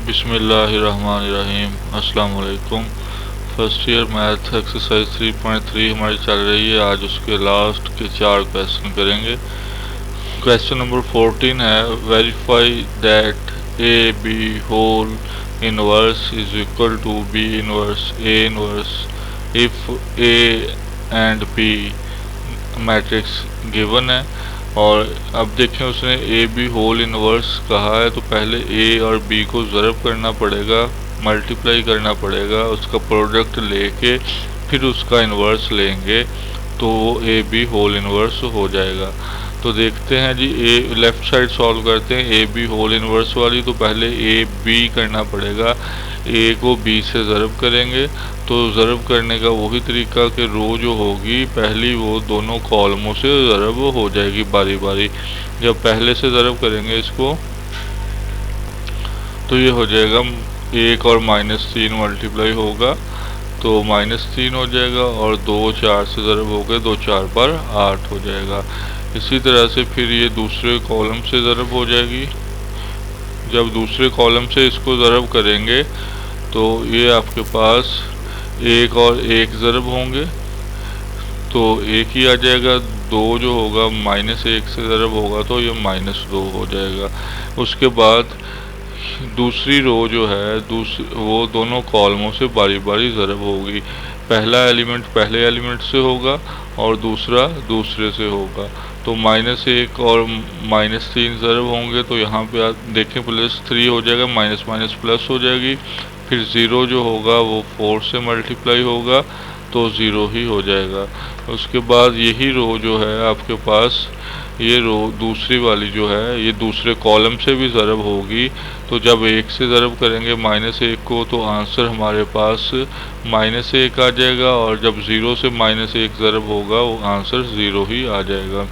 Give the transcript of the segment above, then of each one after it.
बिस्मिल्लाहिर्रहमानिर्रहीम। अस्सलाम वालेकुम। फर्स्ट ईयर मैथ एक्सरसाइज 3.3 हमारी चल रही है। आज उसके लास्ट के 4 क्वेश्चन करेंगे। क्वेश्चन नंबर 14 है, verify that A B whole inverse is equal to B inverse A inverse if A and B matrix given है। और अब देखें, उसने ए बी होल इनवर्स कहा है तो पहले ए और बी को ज़रब करना पड़ेगा, मल्टीप्लाई करना पड़ेगा, उसका प्रोडक्ट लेके फिर उसका इन्वर्स लेंगे तो वो ए बी होल इनवर्स हो जाएगा। तो देखते हैं जी, ए लेफ़्ट साइड सॉल्व करते हैं। ए बी होल इनवर्स वाली तो पहले ए बी करना पड़ेगा, ए को बी से ज़रब करेंगे तो ज़रब करने का वही तरीका कि रो जो होगी पहली वो दोनों कॉलमों से ज़रब हो जाएगी बारी बारी। जब पहले से ज़रब करेंगे इसको तो ये हो जाएगा 1 और -3 मल्टीप्लाई होगा तो -3 हो जाएगा और 2 4 से ज़रब हो गए, 2 4 पर 8 हो जाएगा। इसी तरह से फिर ये दूसरे कॉलम से ज़रब हो जाएगी। जब दूसरे कॉलम से इसको ज़रब करेंगे तो ये आपके पास 1 और 1 ज़रब होंगे तो 1 ही आ जाएगा। 2 जो होगा -1 से ज़रब होगा तो ये -2 हो जाएगा। उसके बाद दूसरी रो जो है वो दोनों कॉलमों से बारी बारी ज़रब होगी। पहला एलिमेंट पहले एलिमेंट से होगा और दूसरा दूसरे से होगा। तो -1 और -3 ज़रब होंगे तो यहाँ पे आप देखें +3 हो जाएगा, माइनस माइनस प्लस हो जाएगी। फिर 0 जो होगा वो 4 से मल्टीप्लाई होगा तो 0 ही हो जाएगा। उसके बाद यही रो जो है आपके पास, ये रो दूसरी वाली जो है ये दूसरे कॉलम से भी ज़रब होगी। तो जब 1 से ज़रब करेंगे -1 को तो आंसर हमारे पास -1 आ जाएगा और जब 0 से -1 ज़रब होगा वो आंसर 0 ही आ जाएगा।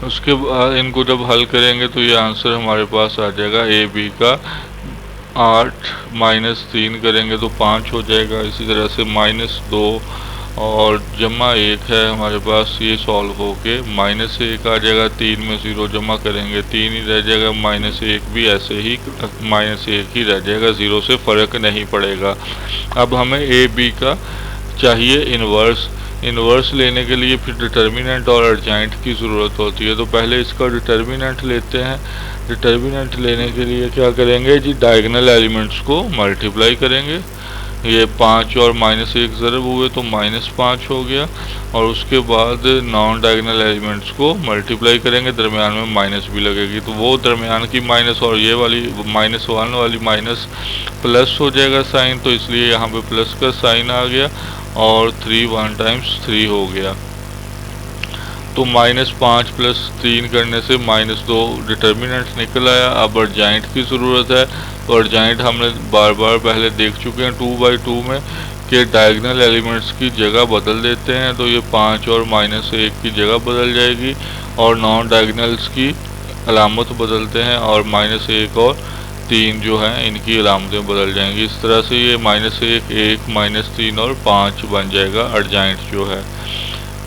उसके बाद इनको जब हल करेंगे तो ये आंसर हमारे पास आ जाएगा ए बी का 8 -3 करेंगे तो 5 हो जाएगा। इसी तरह से -2 और जमा 1 है हमारे पास, ये सॉल्व होके -1 आ जाएगा। 3 में 0 जमा करेंगे 3 ही रह जाएगा, -1 भी ऐसे ही -1 ही रह जाएगा, 0 से फ़र्क नहीं पड़ेगा। अब हमें ए बी का चाहिए इन्वर्स। इन्वर्स लेने के लिए फिर डिटर्मिनेंट और एडजॉइंट की ज़रूरत होती है। तो पहले इसका डिटर्मिनेंट लेते हैं। डिटर्मिनेंट लेने के लिए क्या करेंगे जी, डायगोनल एलिमेंट्स को मल्टीप्लाई करेंगे। ये 5 और -1 ज़रब हुए तो -5 हो गया और उसके बाद नॉन डायगोनल एलिमेंट्स को मल्टीप्लाई करेंगे, दरमियान में माइनस भी लगेगी तो वो दरमियान की माइनस और ये वाली -1 वाली माइनस प्लस हो जाएगा साइन, तो इसलिए यहाँ पे प्लस का साइन आ गया और 3 1 टाइम्स 3 हो गया। तो -5 + 3 करने से -2 डिटर्मिनेंट निकल आया। अब एडजॉइंट की ज़रूरत है। तो एडजॉइंट हमने बार बार पहले देख चुके हैं 2/2 में कि डायगोनल एलिमेंट्स की जगह बदल देते हैं। तो ये 5 और -1 की जगह बदल जाएगी और नॉन डायगोनल्स की अलामत बदलते हैं और -1 और 3 जो हैं इनकी अलामतें बदल जाएंगी। इस तरह से ये -1 1 -3 और 5 बन जाएगा एडजॉइंट जो है।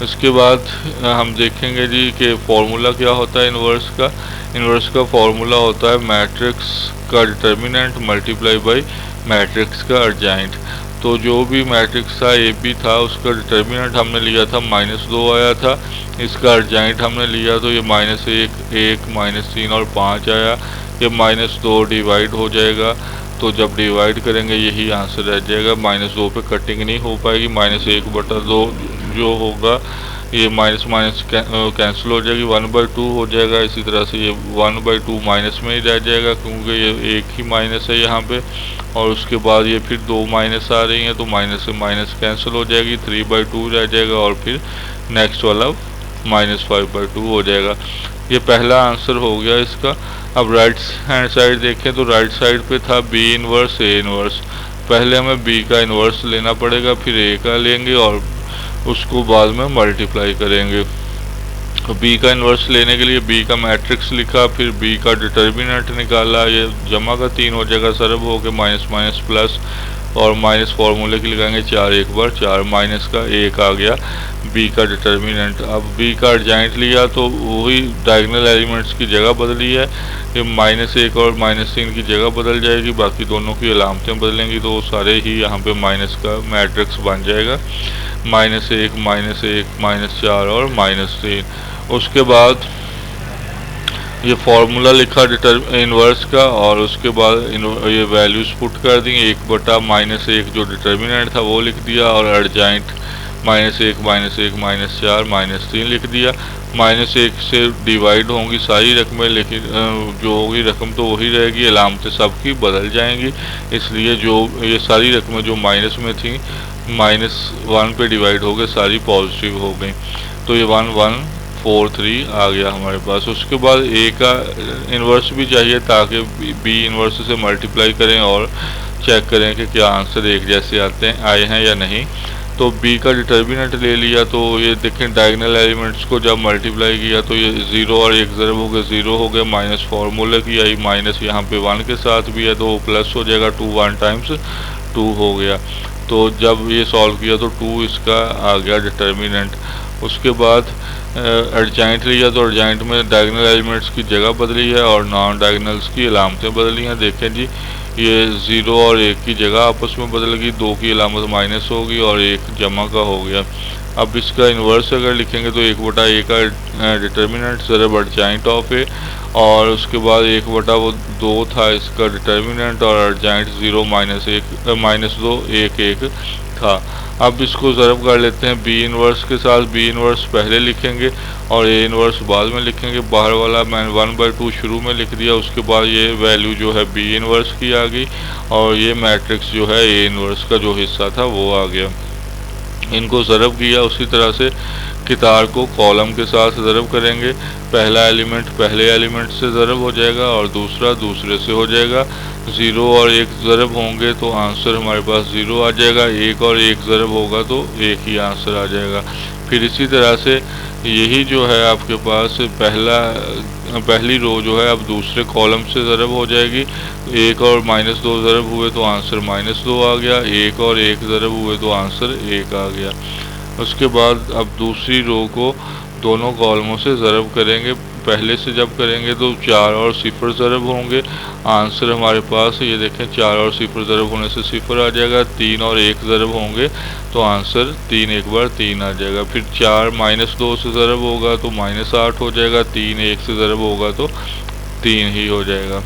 इसके बाद हम देखेंगे जी कि फॉर्मूला क्या होता है इन्वर्स का। इन्वर्स का फॉर्मूला होता है मैट्रिक्स का डिटर्मिनेंट मल्टीप्लाई बाय मैट्रिक्स का एडजॉइंट। तो जो भी मैट्रिक्स था ए बी था उसका डिटर्मिनेंट हमने लिया था -2 आया था, इसका एडजॉइंट हमने लिया तो ये -1 1 -3 और 5 आया। ये -2 डिवाइड हो जाएगा तो जब डिवाइड करेंगे यही आंसर रह जाएगा। -2 पे कटिंग नहीं हो पाएगी, -1/2 जो होगा ये माइनस माइनस कैंसिल हो जाएगी, 1/2 हो जाएगा। इसी तरह से ये 1/2 माइनस में ही रह जाएगा क्योंकि ये एक ही माइनस है यहाँ पे और उसके बाद ये फिर 2 माइनस आ रही हैं तो माइनस से माइनस कैंसिल हो जाएगी, 3/2 रह जाएगा और फिर नेक्स्ट वाला -5/2 हो जाएगा। ये पहला आंसर हो गया इसका। अब राइट हैंड साइड देखें तो राइट साइड पे था बी इनवर्स ए इनवर्स। पहले हमें बी का इनवर्स लेना पड़ेगा, फिर ए का लेंगे और उसको बाद में मल्टीप्लाई करेंगे। तो बी का इन्वर्स लेने के लिए बी का मैट्रिक्स लिखा, फिर बी का डिटर्मिनेंट निकाला, ये जमा का 3 हो जाएगा, सरब हो के माइनस माइनस प्लस, और माइनस फार्मूले की लगाएंगे 4 एक बार 4 माइनस का 1 आ गया बी का डिटर्मिनेंट। अब बी का एडजॉइंट लिया तो वही डायगोनल एलिमेंट्स की जगह बदली है, ये -1 और -3 की जगह बदल जाएगी, बाकी दोनों की अलामतें बदलेंगी तो सारे ही यहाँ पे माइनस का मैट्रिक्स बन जाएगा, -1 -1 -4 और -3। उसके बाद ये फार्मूला लिखा इन्वर्स का और उसके बाद ये वैल्यूज पुट कर दी, 1/-1 जो डिटर्मिनेंट था वो लिख दिया और एडजॉइंट -1 -1 -4 -3 लिख दिया। -1 से डिवाइड होंगी सारी रकमें, लेकिन जो होगी रकम तो वही रहेगी, अलामतें सबकी बदल जाएंगी, इसलिए जो ये सारी रकमें जो माइनस में थी -1 पे डिवाइड हो गए सारी पॉजिटिव हो गई, तो ये 1143 आ गया हमारे पास। उसके बाद ए का इन्वर्स भी चाहिए ताकि बी इन्वर्स से मल्टीप्लाई करें और चेक करें कि क्या आंसर एक जैसे आए हैं या नहीं। तो बी का डिटर्मिनेंट ले लिया, तो ये देखें डायगोनल एलिमेंट्स को जब मल्टीप्लाई किया तो ये 0 और 1 ज़रब हो गए 0 हो गया, माइनस फार्मूले की आई माइनस यहाँ पे 1 के साथ भी है तो प्लस हो जाएगा, 2 1 टाइम्स 2 हो गया। तो जब ये सॉल्व किया तो 2 इसका आ गया डिटर्मिनेंट। उसके बाद एडजॉइंट लिया तो एडजॉइंट में डायगोनल एलिमेंट्स की जगह बदली है और नॉन डायगोनल्स की अलामतें बदली हैं। देखें जी ये 0 और 1 की जगह आपस में बदल गई, 2 की अलामत माइनस होगी और 1 जमा का हो गया। अब इसका इन्वर्स अगर लिखेंगे तो 1/a का डिटर्मिनेंट ज़रब एडजॉइंट ऑफ ए और उसके बाद 1/2 था इसका डिटर्मिनेंट और एडजॉइंट 0 -2 1 1 था। अब इसको ज़रब कर लेते हैं बी इन्वर्स के साथ, बी इन्वर्स पहले लिखेंगे और ए इन्वर्स बाद में लिखेंगे। बाहर वाला मैंने 1/2 शुरू में लिख दिया, उसके बाद ये वैल्यू जो है बी इन्वर्स की आ गई और ये मैट्रिक्स जो है ए इन्वर्स का जो हिस्सा था वो आ गया। इनको ज़रब किया, उसी तरह से कितार को कॉलम के साथ ज़रब करेंगे, पहला एलिमेंट पहले एलिमेंट से ज़रब हो जाएगा और दूसरा दूसरे से हो जाएगा। 0 और 1 ज़रब होंगे तो आंसर हमारे पास 0 आ जाएगा, 1 और 1 ज़रब होगा तो 1 ही आंसर आ जाएगा। फिर इसी तरह से यही जो है आपके पास पहली रो जो है अब दूसरे कॉलम से ज़रब हो जाएगी, 1 और -2 ज़रब हुए तो आंसर -2 आ गया, 1 और 1 ज़रब हुए तो आंसर 1 आ गया। उसके बाद अब दूसरी रो को दोनों कॉलमों से ज़रब करेंगे, पहले से जब करेंगे तो 4 और 0 ज़रब होंगे, आंसर हमारे पास ये देखें 4 और 0 ज़रब होने से 0 आ जाएगा, 3 और 1 ज़रब होंगे तो आंसर 3 एक बार 3 आ जाएगा। फिर 4 -2 से ज़रब होगा तो -8 हो जाएगा, 3 1 से ज़रब होगा तो 3 ही हो जाएगा।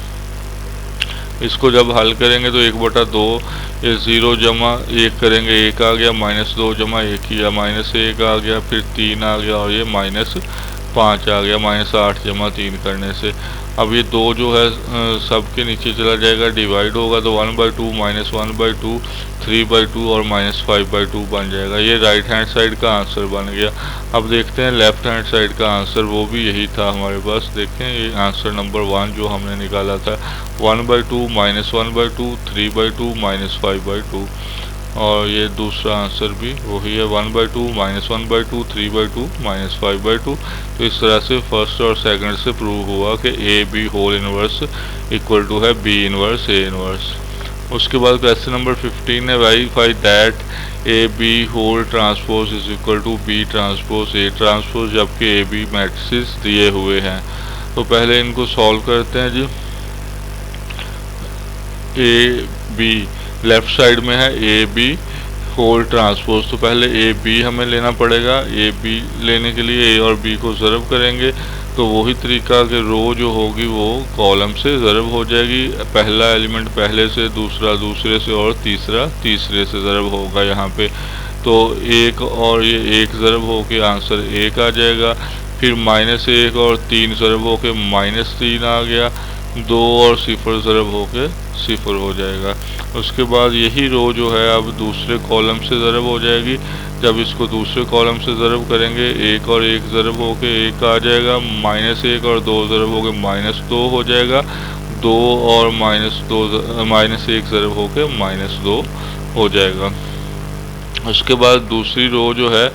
इसको जब हल करेंगे तो 1/2 ये 0 जमा 1 करेंगे 1 आ गया, -2 जमा 1 किया -1 आ गया, फिर 3 आ गया और ये -5 आ गया, -8 जमा 3 करने से। अब ये 2 जो है सबके नीचे चला जाएगा, डिवाइड होगा तो 1/2 -1/2 3/2 और -5/2 बन जाएगा। ये राइट हैंड साइड का आंसर बन गया। अब देखते हैं लेफ्ट हैंड साइड का आंसर, वो भी यही था हमारे पास। देखें ये आंसर नंबर 1 जो हमने निकाला था 1/2 -1/2 3/2 -5/2 और ये दूसरा आंसर भी वही है 1/2 -1/2 3/2 -5/2। तो इस तरह से फर्स्ट और सेकंड से प्रूव हुआ कि A B whole inverse equal to है बी इनवर्स ए इनवर्स। उसके बाद क्वेश्चन नंबर 15 है verify that A B whole transpose is equal to B transpose A transpose, जबकि ए बी मैट्रिसेस दिए हुए हैं। तो पहले इनको सॉल्व करते हैं जी। ए बी लेफ्ट साइड में है ए बी होल ट्रांसपोज, तो पहले ए बी हमें लेना पड़ेगा। ए बी लेने के लिए ए और बी को ज़रब करेंगे तो वही तरीका कि रो जो होगी वो कॉलम से ज़रब हो जाएगी, पहला एलिमेंट पहले से, दूसरा दूसरे से और तीसरा तीसरे से ज़रब होगा यहाँ पे। तो 1 और ये 1 ज़रब हो के आंसर 1 आ जाएगा। फिर -1 और 3 ज़रब हो के -3 आ गया, 2 और 0 ज़रब हो के 0 हो जाएगा। उसके बाद यही रो जो है अब दूसरे कॉलम से ज़रब हो जाएगी। जब इसको दूसरे कॉलम से ज़रब करेंगे 1 और 1 ज़रब हो के 1 आ जाएगा, -1 और 2 ज़रब हो के -2 हो जाएगा, 2 और -1 ज़रब हो के -2 हो जाएगा। उसके बाद दूसरी रो जो है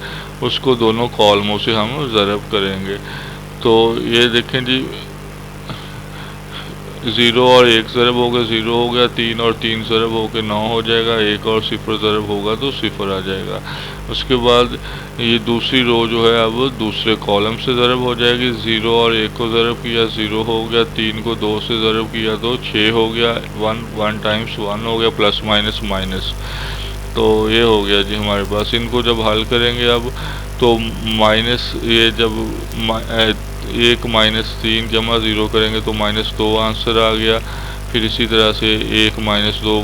उसको दोनों कॉलमों से हम ज़रब करेंगे। तो ये देखें जी 0 और 1 ज़रब हो गया 0 हो गया, 3 और 3 ज़रब हो के 9 हो जाएगा, 1 और 0 ज़रब होगा तो 0 आ जाएगा। उसके बाद ये दूसरी रो जो है अब दूसरे कॉलम से ज़रब हो जाएगी। 0 और 1 को ज़रब किया 0 हो गया, 3 को 2 से ज़रब किया तो 6 हो गया, 1 टाइम्स 1 हो गया, प्लस माइनस माइनस। तो ये हो गया जी हमारे पास। इनको जब हल करेंगे अब तो माइनस ये जब 1 माइनस 3 जमा 0 करेंगे तो -2 आंसर आ गया। फिर इसी तरह से 1 -2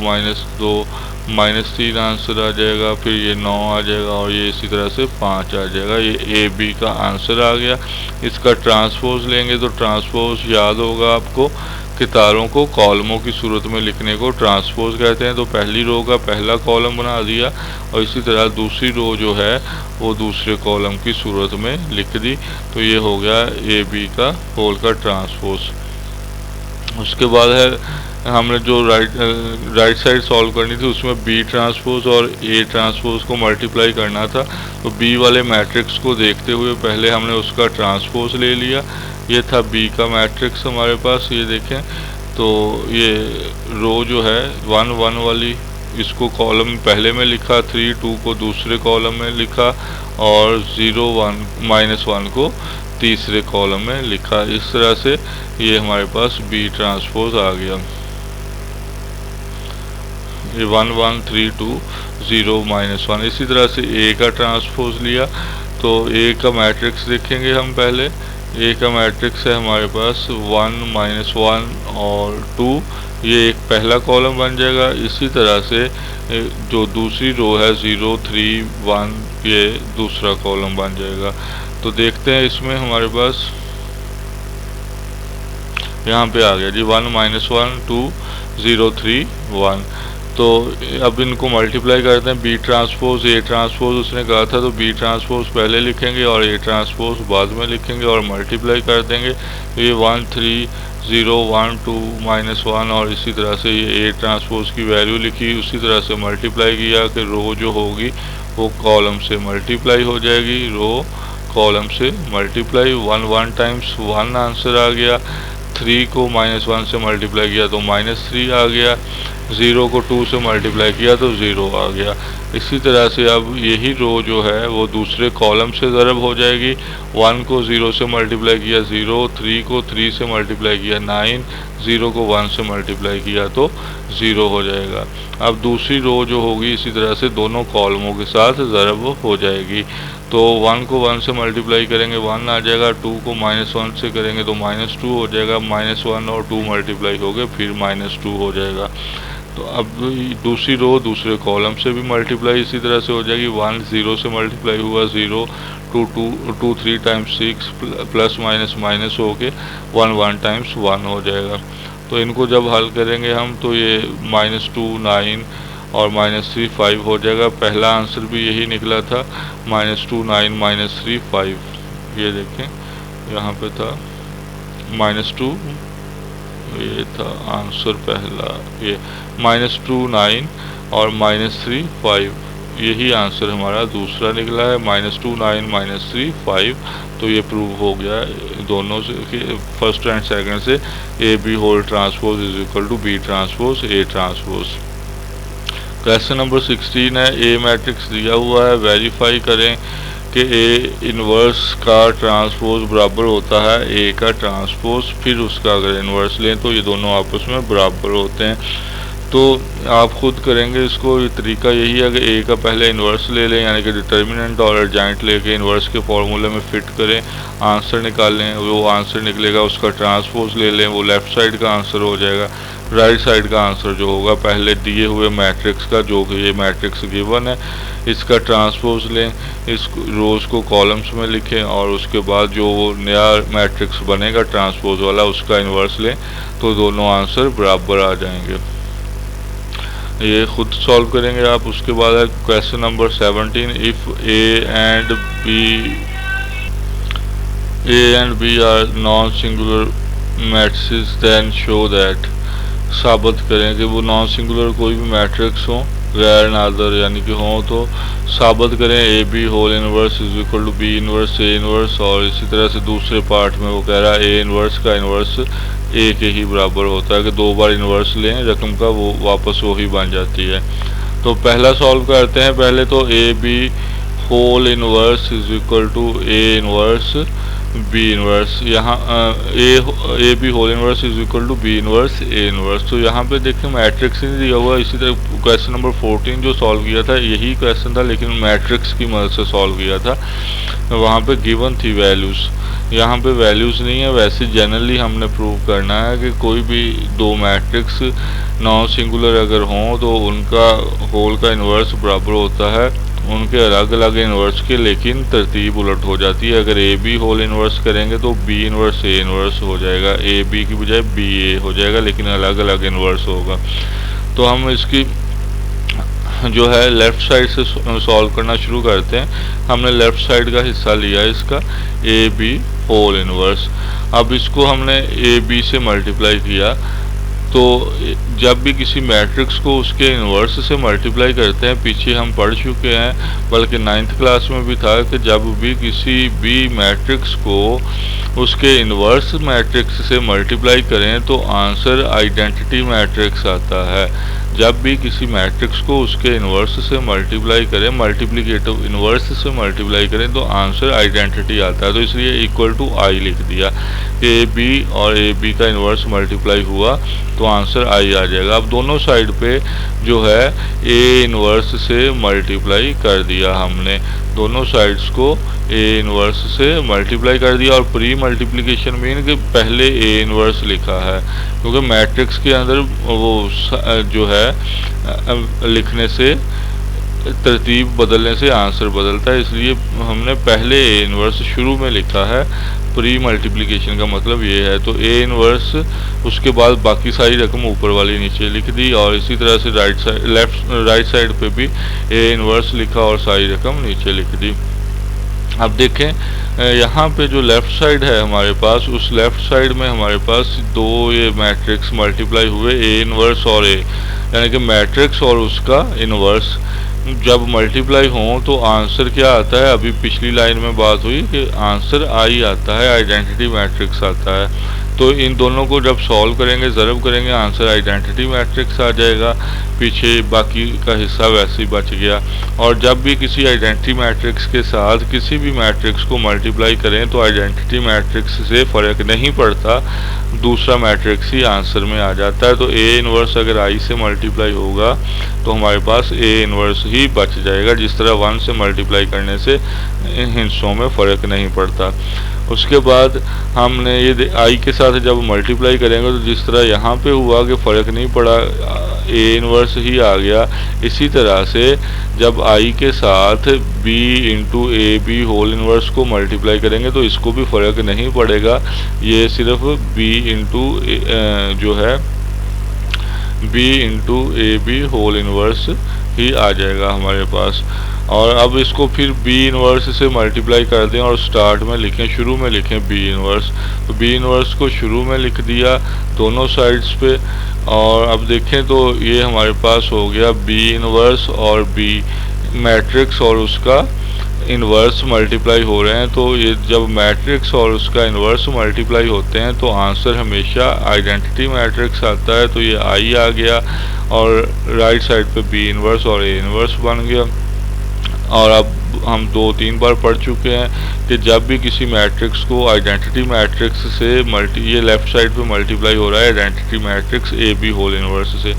-3 आंसर आ जाएगा। फिर ये 9 आ जाएगा और ये इसी तरह से 5 आ जाएगा। ये ए बी का आंसर आ गया। इसका ट्रांसपोज लेंगे तो ट्रांसपोज याद होगा आपको कि तारों को कॉलमों की सूरत में लिखने को ट्रांसपोज कहते हैं। तो पहली रो का पहला कॉलम बना दिया और इसी तरह दूसरी रो जो है वो दूसरे कॉलम की सूरत में लिख दी। तो ये हो गया ए बी का होल का ट्रांसपोज। उसके बाद है हमने जो राइट साइड सॉल्व करनी थी उसमें बी ट्रांसपोज और ए ट्रांसपोज को मल्टीप्लाई करना था। तो बी वाले मैट्रिक्स को देखते हुए पहले हमने उसका ट्रांसपोज ले लिया। ये था बी का मैट्रिक्स हमारे पास, ये देखें। तो ये रो जो है 1 1 वाली, इसको कॉलम पहले में लिखा, 3 2 को दूसरे कॉलम में लिखा और 0 1 -1 को तीसरे कॉलम में लिखा। इस तरह से ये हमारे पास बी ट्रांसपोज आ गया। ये 1 1 3 2 0 -1। इसी तरह से ए का ट्रांसपोज लिया तो ए का मैट्रिक्स देखेंगे हम पहले। ए का मैट्रिक्स है हमारे पास 1 -1 और 2, ये एक पहला कॉलम बन जाएगा। इसी तरह से जो दूसरी रो है 0 3 1 ये दूसरा कॉलम बन जाएगा। तो देखते हैं इसमें हमारे पास यहाँ पे आ गया जी 1 -1 2 0 3 1। तो अब इनको मल्टीप्लाई करते हैं। बी ट्रांसपोज ए ट्रांसपोज उसने कहा था तो बी ट्रांसपोज पहले लिखेंगे और ए ट्रांसपोज बाद में लिखेंगे और मल्टीप्लाई कर देंगे। तो ये 1 3 0 1 2 -1 और इसी तरह से ये ए ट्रांसपोज की वैल्यू लिखी। उसी तरह से मल्टीप्लाई किया कि रो जो होगी वो कॉलम से मल्टीप्लाई हो जाएगी, रो कॉलम से मल्टीप्लाई। 1 1 टाइम्स 1 आंसर आ गया। 3 को -1 से मल्टीप्लाई किया तो -3 आ गया। 0 को 2 से मल्टीप्लाई किया तो 0 आ गया। इसी तरह से अब यही रो जो है वो दूसरे कॉलम से ज़रब हो जाएगी। 1 को 0 से मल्टीप्लाई किया 0, 3 को 3 से मल्टीप्लाई किया 9, 0 को 1 से मल्टीप्लाई किया तो 0 हो जाएगा। अब दूसरी रो जो होगी इसी तरह से दोनों कॉलमों के साथ ज़रब हो जाएगी। तो 1 को 1 से मल्टीप्लाई करेंगे 1 आ जाएगा, 2 को -1 से करेंगे तो -2 हो जाएगा, -1 और 2 मल्टीप्लाई हो गए फिर -2 हो जाएगा। तो अब दूसरी रो दूसरे कॉलम से भी मल्टीप्लाई इसी तरह से हो जाएगी। 1 0 से मल्टीप्लाई हुआ 0, 2 3 टाइम्स 6 प्लस माइनस माइनस हो के 1 1 टाइम्स 1 हो जाएगा। तो इनको जब हल करेंगे हम तो ये -2 9 और -3 5 हो जाएगा। पहला आंसर भी यही निकला था, -2 9 -3 5। ये देखें यहाँ पे था -2, ये था आंसर पहला, ये -2 9 और -3 5, यही आंसर हमारा दूसरा निकला है, -2 9 -3 5। तो ये प्रूव हो गया दोनों से कि फर्स्ट एंड सेकंड से A B whole transpose is equal to B transpose A transpose. Question number 16 है, ए मैट्रिक्स दिया हुआ है, वेरीफाई करें कि ए इनवर्स का ट्रांसपोज बराबर होता है ए का ट्रांसपोज। फिर उसका अगर इनवर्स लें तो ये दोनों आपस में बराबर होते हैं। तो आप खुद करेंगे इसको, ये तरीका यही है कि ए का पहले इन्वर्स ले लें, यानी कि डिटर्मिनेंट और एडजॉइंट लेके इन्वर्स के फॉर्मूले में फिट करें, आंसर निकालें, वो आंसर निकलेगा, उसका ट्रांसपोज ले लें, वो लेफ़्ट साइड का आंसर हो जाएगा। राइट साइड का आंसर जो होगा पहले दिए हुए मैट्रिक्स का, जो कि ये मैट्रिक्स गिवन है, इसका ट्रांसपोज लें, इस रोज़ को कॉलम्स में लिखें और उसके बाद जो नया मैट्रिक्स बनेगा ट्रांसपोज वाला उसका इन्वर्स लें, तो दोनों आंसर बराबर आ जाएंगे। ये खुद सॉल्व करेंगे आप। उसके बाद है question number 17, if A and B are non singular matrices then show that, साबित करें कि वो नॉन सिंगुलर कोई भी मैट्रिक्स हो गैर नादर यानी कि हों तो साबित करें A B whole inverse is equal to B inverse A inverse. और इसी तरह से दूसरे पार्ट में वो कह रहा है ए इनवर्स का इनवर्स ए के ही बराबर होता है कि 2 बार इनवर्स लें रकम का वो वापस वही बन जाती है। तो पहला सॉल्व करते हैं। पहले तो A B whole inverse is equal to A inverse B inverse. यहाँ A B whole inverse is equal to B inverse A inverse. तो यहाँ पे देखें मैट्रिक्स नहीं दिया हुआ। इसी तरह क्वेश्चन नंबर 14 जो सॉल्व किया था यही क्वेश्चन था, लेकिन मैट्रिक्स की मदद से सॉल्व किया था। वहाँ पे गिवन थी वैल्यूज़, यहाँ पे वैल्यूज़ नहीं है। वैसे जनरली हमने प्रूव करना है कि कोई भी 2 मैट्रिक्स नॉन सिंगुलर अगर हों तो उनका होल का इन्वर्स बराबर होता है उनके अलग अलग इन्वर्स के, लेकिन तरतीब उलट हो जाती है। अगर ए बी होल इन्वर्स करेंगे तो बी इन्वर्स ए इन्वर्स हो जाएगा, ए बी की बजाय बी ए हो जाएगा, लेकिन अलग अलग इन्वर्स होगा। तो हम इसकी जो है लेफ़्ट साइड से सॉल्व करना शुरू करते हैं। हमने लेफ़्ट साइड का हिस्सा लिया इसका ए बी होल इन्वर्स। अब इसको हमने ए बी से मल्टीप्लाई किया। तो जब भी किसी मैट्रिक्स को उसके इन्वर्स से मल्टीप्लाई करते हैं, पीछे हम पढ़ चुके हैं, बल्कि 9th क्लास में भी था कि जब भी किसी भी मैट्रिक्स को उसके इन्वर्स मैट्रिक्स से मल्टीप्लाई करें तो आंसर आइडेंटिटी मैट्रिक्स आता है। जब भी किसी मैट्रिक्स को उसके इन्वर्स से मल्टीप्लाई करें, मल्टीप्लिकेटिव इन्वर्स से मल्टीप्लाई करें तो आंसर आइडेंटिटी आता है। तो इसलिए इक्वल टू आई लिख दिया। ए बी और ए बी का इन्वर्स मल्टीप्लाई हुआ तो आंसर आई आ जाएगा। अब दोनों साइड पे जो है ए इन्वर्स से मल्टीप्लाई कर दिया हमने, दोनों साइड्स को ए इन्वर्स से मल्टीप्लाई कर दिया। और प्री मल्टीप्लिकेशन मीन कि पहले ए इन्वर्स लिखा है, क्योंकि मैट्रिक्स के अंदर वो जो है लिखने से तरतीब बदलने से आंसर बदलता है, इसलिए हमने पहले ए इन्वर्स शुरू में लिखा है। प्री मल्टीप्लिकेशन का मतलब ये है। तो ए इन्वर्स उसके बाद बाकी सारी रकम ऊपर वाली नीचे लिख दी, और इसी तरह से राइट साइड पे भी ए इन्वर्स लिखा और सारी रकम नीचे लिख दी। अब देखें यहाँ पे जो लेफ़्ट साइड है हमारे पास, उस लेफ़्ट साइड में हमारे पास 2 ये मैट्रिक्स मल्टीप्लाई हुए, ए इन्वर्स और ए, यानी कि मैट्रिक्स और उसका इन्वर्स जब मल्टीप्लाई हों तो आंसर क्या आता है। अभी पिछली लाइन में बात हुई कि आंसर आई आता है, आइडेंटिटी मैट्रिक्स आता है। तो इन दोनों को जब सॉल्व करेंगे, ज़रब करेंगे, आंसर आइडेंटिटी मैट्रिक्स आ जाएगा, पीछे बाकी का हिस्सा वैसे ही बच गया। और जब भी किसी आइडेंटिटी मैट्रिक्स के साथ किसी भी मैट्रिक्स को मल्टीप्लाई करें तो आइडेंटिटी मैट्रिक्स से फ़र्क नहीं पड़ता, दूसरा मैट्रिक्स ही आंसर में आ जाता है। तो ए इन्वर्स अगर आई से मल्टीप्लाई होगा तो हमारे पास ए इन्वर्स ही बच जाएगा, जिस तरह 1 से मल्टीप्लाई करने से इन हिस्सों में फ़र्क नहीं पड़ता। उसके बाद हमने ये आई के साथ जब मल्टीप्लाई करेंगे तो जिस तरह यहाँ पे हुआ कि फ़र्क नहीं पड़ा, ए इन्वर्स ही आ गया, इसी तरह से जब आई के साथ B into A B whole inverse को मल्टीप्लाई करेंगे तो इसको भी फ़र्क नहीं पड़ेगा, ये सिर्फ बी इंटू जो है B into A B whole inverse ही आ जाएगा हमारे पास। और अब इसको फिर बी इन्वर्स से मल्टीप्लाई कर दें और स्टार्ट में लिखें, शुरू में लिखें बी इन्वर्स। तो बी इन्वर्स को शुरू में लिख दिया दोनों साइड्स पे। और अब देखें तो ये हमारे पास हो गया बी इन्वर्स और बी मैट्रिक्स और उसका इन्वर्स मल्टीप्लाई हो रहे हैं। तो ये जब मैट्रिक्स और उसका इन्वर्स मल्टीप्लाई होते हैं तो आंसर हमेशा आइडेंटिटी मैट्रिक्स आता है। तो ये आई आ गया और राइट साइड पे बी इन्वर्स और ए इन्वर्स बन गया। और अब हम 2-3 बार पढ़ चुके हैं कि जब भी किसी मैट्रिक्स को आइडेंटिटी मैट्रिक्स से ये लेफ़्ट साइड पे मल्टीप्लाई हो रहा है identity matrix A B whole inverse से,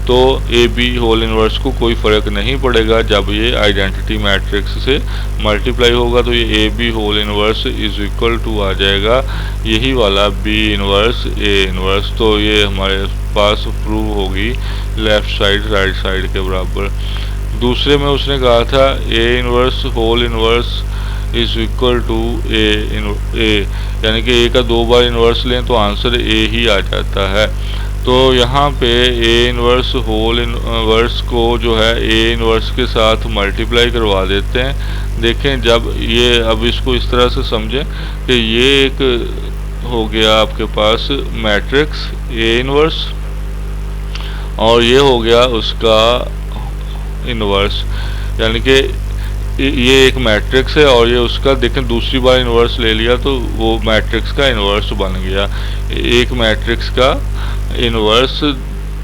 तो ए बी होल इन्वर्स को कोई फ़र्क नहीं पड़ेगा जब ये आइडेंटिटी मैट्रिक्स से मल्टीप्लाई होगा। तो ये A B whole inverse is equal to आ जाएगा यही वाला बी इन्वर्स ए इन्वर्स। तो ये हमारे पास प्रूव होगी लेफ़्ट साइड राइट साइड के बराबर। दूसरे में उसने कहा था A inverse whole inverse is equal to A, यानी कि ए का 2 बार इन्वर्स लें तो आंसर ए ही आ जाता है। तो यहाँ पे ए इन्वर्स होल इन्वर्स को जो है ए इन्वर्स के साथ मल्टीप्लाई करवा देते हैं। देखें जब ये, अब इसको इस तरह से समझें कि ये एक हो गया आपके पास मैट्रिक्स ए इन्वर्स और ये हो गया उसका इन्वर्स, यानी कि ये एक मैट्रिक्स है और ये उसका देखें दूसरी बार इन्वर्स ले लिया तो वो मैट्रिक्स का इन्वर्स बन गया। एक मैट्रिक्स का इन्वर्स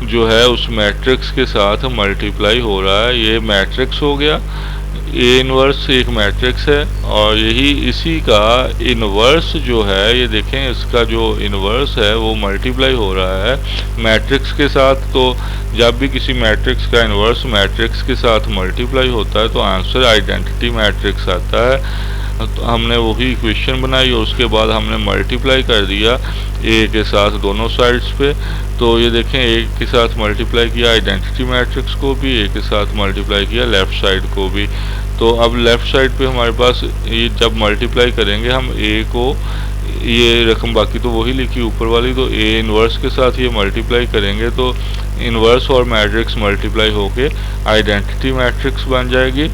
जो है उस मैट्रिक्स के साथ मल्टीप्लाई हो रहा है, ये मैट्रिक्स हो गया। ए इन्वर्स एक मैट्रिक्स है और यही इसी का इन्वर्स जो है, ये देखें इसका जो इन्वर्स है वो मल्टीप्लाई हो रहा है मैट्रिक्स के साथ। तो जब भी किसी मैट्रिक्स का इन्वर्स मैट्रिक्स के साथ मल्टीप्लाई होता है तो आंसर आइडेंटिटी मैट्रिक्स आता है। तो हमने वही इक्वेशन बनाई और उसके बाद हमने मल्टीप्लाई कर दिया ए के साथ दोनों साइड्स पे। तो ये देखें ए के साथ मल्टीप्लाई किया आइडेंटिटी मैट्रिक्स को भी, ए के साथ मल्टीप्लाई किया लेफ़्ट साइड को भी। तो अब लेफ़्ट साइड पे हमारे पास ये जब मल्टीप्लाई करेंगे हम ए को, ये रकम बाकी तो वही लिखी ऊपर वाली, तो ए इन्वर्स के साथ ये मल्टीप्लाई करेंगे तो इन्वर्स और मैट्रिक्स मल्टीप्लाई होके आइडेंटिटी मैट्रिक्स बन जाएगी।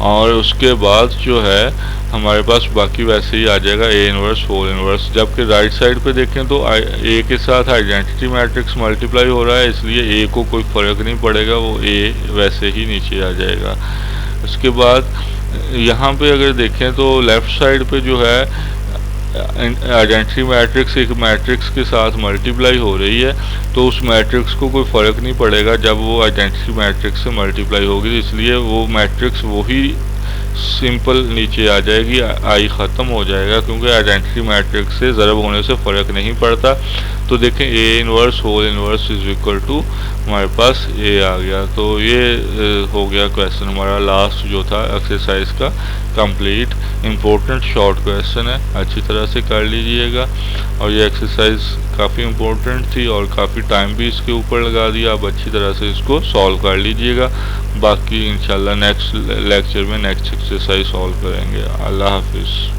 और उसके बाद जो है हमारे पास बाकी वैसे ही आ जाएगा ए इन्वर्स होल इन्वर्स। जबकि राइट साइड पे देखें तो ए के साथ आइडेंटिटी मैट्रिक्स मल्टीप्लाई हो रहा है, इसलिए ए को कोई फ़र्क नहीं पड़ेगा, वो ए वैसे ही नीचे आ जाएगा। उसके बाद यहाँ पे अगर देखें तो लेफ़्ट साइड पे जो है आइडेंटिटी मैट्रिक्स एक मैट्रिक्स के साथ मल्टीप्लाई हो रही है, तो उस मैट्रिक्स को कोई फ़र्क नहीं पड़ेगा जब वो आइडेंटिटी मैट्रिक्स से मल्टीप्लाई होगी, इसलिए वो मैट्रिक्स वही सिंपल नीचे आ जाएगी, आई ख़त्म हो जाएगा क्योंकि आइडेंटिटी मैट्रिक्स से ज़रब होने से फ़र्क नहीं पड़ता। तो देखें A inverse whole inverse is equal to हमारे पास ए आ गया। तो ये हो गया क्वेश्चन हमारा लास्ट जो था एक्सरसाइज का कंप्लीट। इम्पोर्टेंट शॉर्ट क्वेश्चन है, अच्छी तरह से कर लीजिएगा। और ये एक्सरसाइज काफ़ी इम्पोर्टेंट थी और काफ़ी टाइम भी इसके ऊपर लगा दिया। आप अच्छी तरह से इसको सॉल्व कर लीजिएगा। बाकी इंशाल्लाह नेक्स्ट लेक्चर में नेक्स्ट एक्सरसाइज सॉल्व करेंगे। अल्लाह हाफिज़।